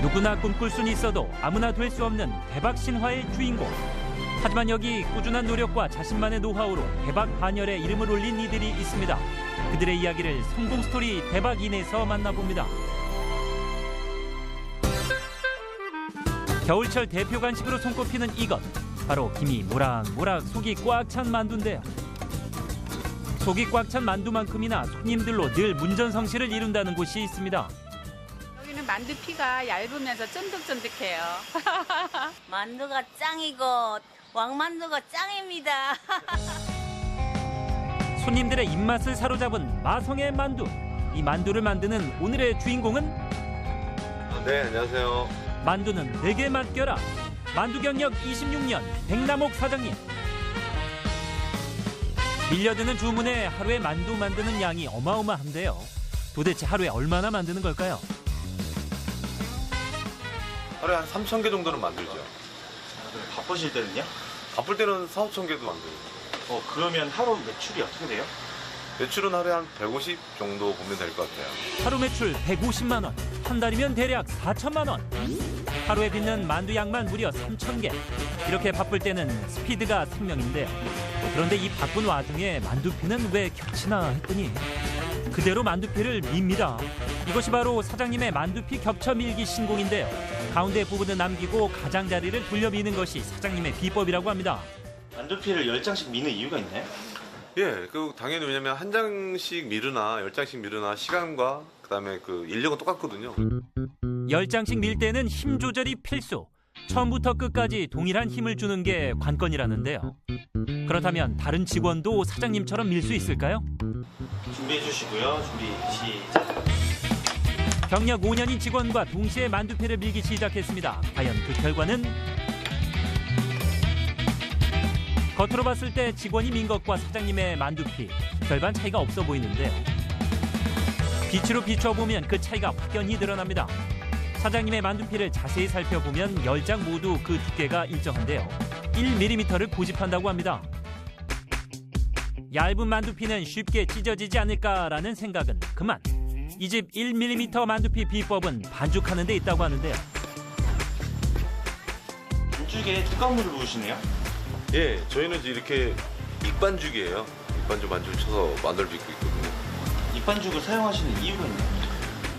누구나 꿈꿀 수는 있어도 아무나 될 수 없는 대박 신화의 주인공. 하지만 여기 꾸준한 노력과 자신만의 노하우로 대박 반열에 이름을 올린 이들이 있습니다. 그들의 이야기를 성공 스토리 대박인에서 만나봅니다. 겨울철 대표 간식으로 손꼽히는 이것, 바로 김이 모락모락 속이 꽉 찬 만두인데요. 속이 꽉 찬 만두만큼이나 손님들로 늘 문전성시를 이룬다는 곳이 있습니다. 여기는 만두 피가 얇으면서 쫀득쫀득해요. 만두가 짱이고 왕만두가 짱입니다. 손님들의 입맛을 사로잡은 마성의 만두. 이 만두를 만드는 오늘의 주인공은 네, 안녕하세요. 만두는 내게 맡겨라. 만두 경력 26년 백남옥 사장님. 밀려드는 주문에 하루에 만두 만드는 양이 어마어마한데요. 도대체 하루에 얼마나 만드는 걸까요? 하루에 한 3,000개 정도는 만들죠. 바쁘실 때는요? 바쁠 때는 4,000개도 만들고. 그러면 하루 매출이 어떻게 돼요? 매출은 하루에 한 150 정도 보면 될 것 같아요. 하루 매출 150만 원. 한 달이면 대략 4천만 원. 하루에 빚는 만두 양만 무려 3,000개. 이렇게 바쁠 때는 스피드가 생명인데요. 그런데 이 바쁜 와중에 만두피는 왜 겹치나 했더니 그대로 만두피를 밉니다. 이것이 바로 사장님의 만두피 겹쳐 밀기 신공인데요. 가운데 부분은 남기고 가장자리를 돌려 미는 것이 사장님의 비법이라고 합니다. 만두피를 10장씩 미는 이유가 있나요? 예, 당연히 왜냐면 한 장씩 미르나 10장씩 미르나 시간과 그다음에 인력은 똑같거든요. 10장씩 밀 때는 힘 조절이 필수. 처음부터 끝까지 동일한 힘을 주는 게 관건이라는데요. 그렇다면 다른 직원도 사장님처럼 밀 수 있을까요? 준비해 주시고요. 준비 시작. 경력 5년인 직원과 동시에 만두피를 밀기 시작했습니다. 과연 그 결과는? 겉으로 봤을 때 직원이 민 것과 사장님의 만두피 별반 차이가 없어 보이는데요. 빛으로 비춰보면 그 차이가 확연히 드러납니다. 사장님의 만두피를 자세히 살펴보면 10장 모두 그 두께가 일정한데요. 1mm를 고집한다고 합니다. 얇은 만두피는 쉽게 찢어지지 않을까라는 생각은 그만. 이 집 1mm 만두피 비법은 반죽하는 데 있다고 하는데요. 반죽에 두꺼운 물을 부으시네요? 예, 저희는 이제 이렇게 익반죽이에요. 익반죽 만두를 쳐서 만두를 빚고 있거든요. 입반죽을 사용하시는 이유가 있나요?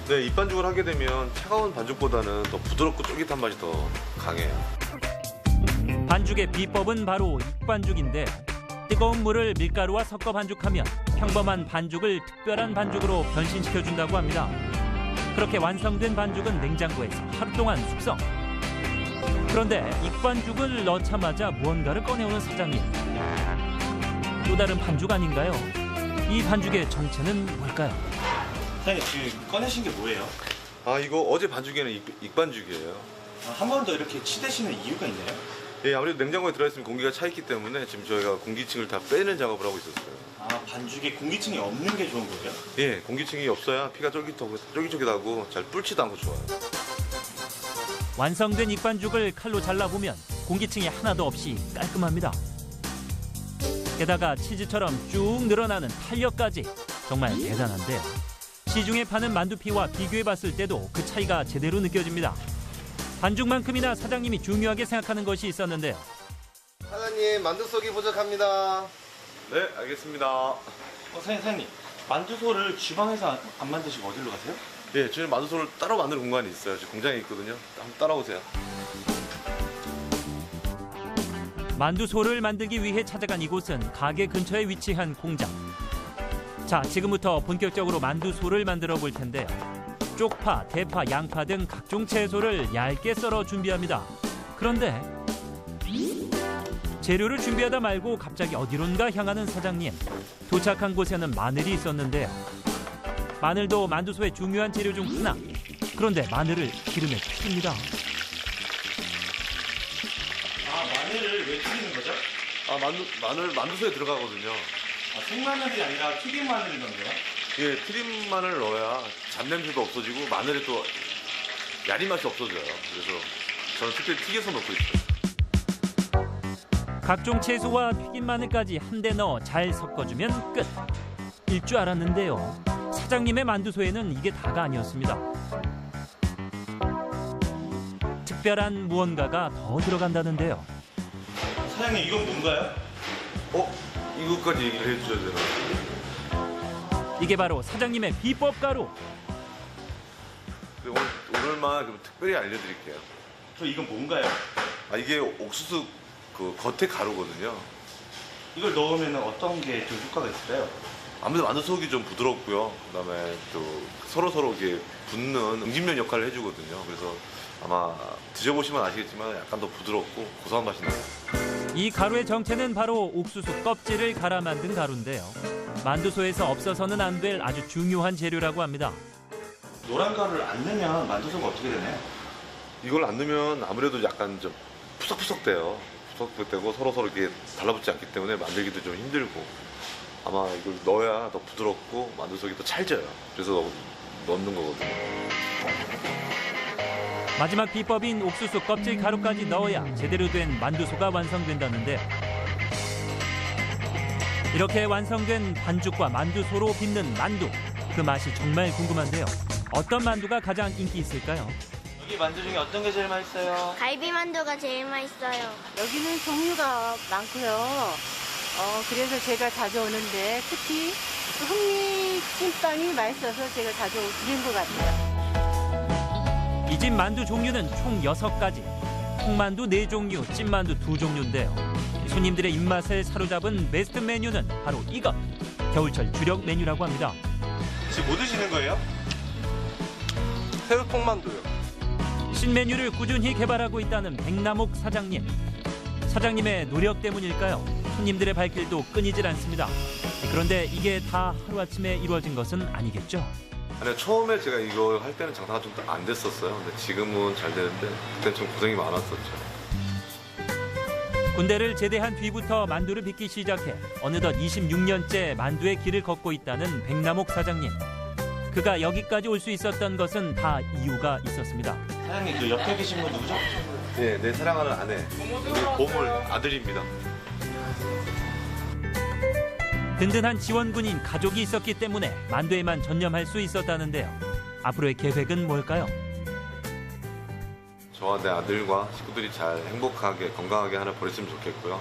네, 입반죽을 하게 되면 차가운 반죽보다는 더 부드럽고 쫄깃한 맛이 더 강해요. 반죽의 비법은 바로 익반죽인데 뜨거운 물을 밀가루와 섞어 반죽하면 평범한 반죽을 특별한 반죽으로 변신시켜준다고 합니다. 그렇게 완성된 반죽은 냉장고에서 하루 동안 숙성. 그런데 익반죽을 넣자마자 무언가를 꺼내오는 사장님. 또 다른 반죽 아닌가요? 이 반죽의 정체는 뭘까요? 사장님 지금 꺼내신 게 뭐예요? 이거 어제 반죽에는 익반죽이에요. 한 번 더 이렇게 치대시는 이유가 있나요? 예, 아무래도 냉장고에 들어있으면 공기가 차 있기 때문에 지금 저희가 공기층을 다 빼는 작업을 하고 있었어요. 반죽에 공기층이 없는 게 좋은 거예요? 예, 공기층이 없어야 피가 쫄깃쫄깃하고 잘 불지도 않고 좋아요. 완성된 익반죽을 칼로 잘라보면 공기층이 하나도 없이 깔끔합니다. 게다가 치즈처럼 쭉 늘어나는 탄력까지 정말 대단한데요. 시중에 파는 만두피와 비교해봤을 때도 그 차이가 제대로 느껴집니다. 반죽만큼이나 사장님이 중요하게 생각하는 것이 있었는데요. 사장님, 만두속이 부족합니다. 네, 알겠습니다. 사장님 만두소를 주방에서 안 만드시고 어디로 가세요? 예, 저희 만두소를 따로 만드는 공간이 있어요. 저 공장에 있거든요. 한번 따라오세요. 만두소를 만들기 위해 찾아간 이곳은 가게 근처에 위치한 공장. 자, 지금부터 본격적으로 만두소를 만들어 볼 텐데요. 쪽파, 대파, 양파 등 각종 채소를 얇게 썰어 준비합니다. 그런데 재료를 준비하다 말고 갑자기 어디론가 향하는 사장님. 도착한 곳에는 마늘이 있었는데요. 마늘도 만두소의 중요한 재료 중 하나. 그런데 마늘을 기름에 튀깁니다. 마늘을 왜 튀기는 거죠? 마늘 만두소에 들어가거든요. 생마늘이 아니라 튀김 마늘을 넣는 거예요? 예, 트림 마늘을 넣어야 잡냄새도 없어지고 마늘에 또 야리 맛이 없어져요. 그래서 저는 특별히 튀겨서 넣고 있어요. 각종 채소와 튀긴 마늘까지 한데 넣어 잘 섞어주면 끝. 일 줄 알았는데요. 사장님의 만두소에는 이게 다가 아니었습니다. 특별한 무언가가 더 들어간다는데요. 사장님 이건 뭔가요? 이것까지 얘기를 해줘야 되나? 이게 바로 사장님의 비법 가루. 오늘만 좀 특별히 알려드릴게요. 저 이건 뭔가요? 이게 옥수수 그 겉에 가루거든요. 이걸 넣으면 어떤 게 좀 효과가 있을까요? 아무래도 만두 속이 좀 부드럽고요. 그다음에 또 서로 이렇게 붙는 응집면 역할을 해주거든요. 그래서 아마 드셔보시면 아시겠지만 약간 더 부드럽고 고소한 맛이 나요. 이 가루의 정체는 바로 옥수수 껍질을 갈아 만든 가루인데요. 만두소에서 없어서는 안 될 아주 중요한 재료라고 합니다. 노란 가루를 안 넣으면 만두소가 어떻게 되나요? 이걸 안 넣으면 아무래도 약간 좀 푸석푸석돼요. 푸석푸석되고 서로 이렇게 달라붙지 않기 때문에 만들기도 좀 힘들고 아마 이걸 넣어야 더 부드럽고 만두 속이 더 찰져요. 그래서 넣는 거거든요. 마지막 비법인 옥수수 껍질 가루까지 넣어야 제대로 된 만두소가 완성된다는데요. 이렇게 완성된 반죽과 만두소로 빚는 만두. 그 맛이 정말 궁금한데요. 어떤 만두가 가장 인기 있을까요? 여기 만두 중에 어떤 게 제일 맛있어요? 갈비만두가 제일 맛있어요. 여기는 종류가 많고요. 그래서 제가 자주 오는데 특히 흑미찐빵이 맛있어서 제가 자주 드린 것 같아요. 이 집 만두 종류는 총 6가지. 통만두 4종류, 찐만두 2종류인데요. 손님들의 입맛을 사로잡은 베스트 메뉴는 바로 이것. 겨울철 주력 메뉴라고 합니다. 지금 뭐 드시는 거예요? 새우통만두요. 신메뉴를 꾸준히 개발하고 있다는 백남옥 사장님. 사장님의 노력 때문일까요? 손님들의 발길도 끊이질 않습니다. 그런데 이게 다 하루아침에 이루어진 것은 아니겠죠? 아니, 처음에 제가 이거 할 때는 장사가 좀 안 됐었어요. 근데 지금은 잘 되는데 그때 좀 고생이 많았었죠. 군대를 제대한 뒤부터 만두를 빚기 시작해 어느덧 26년째 만두의 길을 걷고 있다는 백남옥 사장님. 그가 여기까지 올 수 있었던 것은 다 이유가 있었습니다. 사장님 그 옆에 계신 분 누구죠? 네, 내 사랑하는 아내, 우리 보물 아들입니다. 든든한 지원군인 가족이 있었기 때문에 만두에만 전념할 수 있었다는데요. 앞으로의 계획은 뭘까요? 저와 내 아들과 식구들이 잘 행복하게 건강하게 하나 보냈으면 좋겠고요.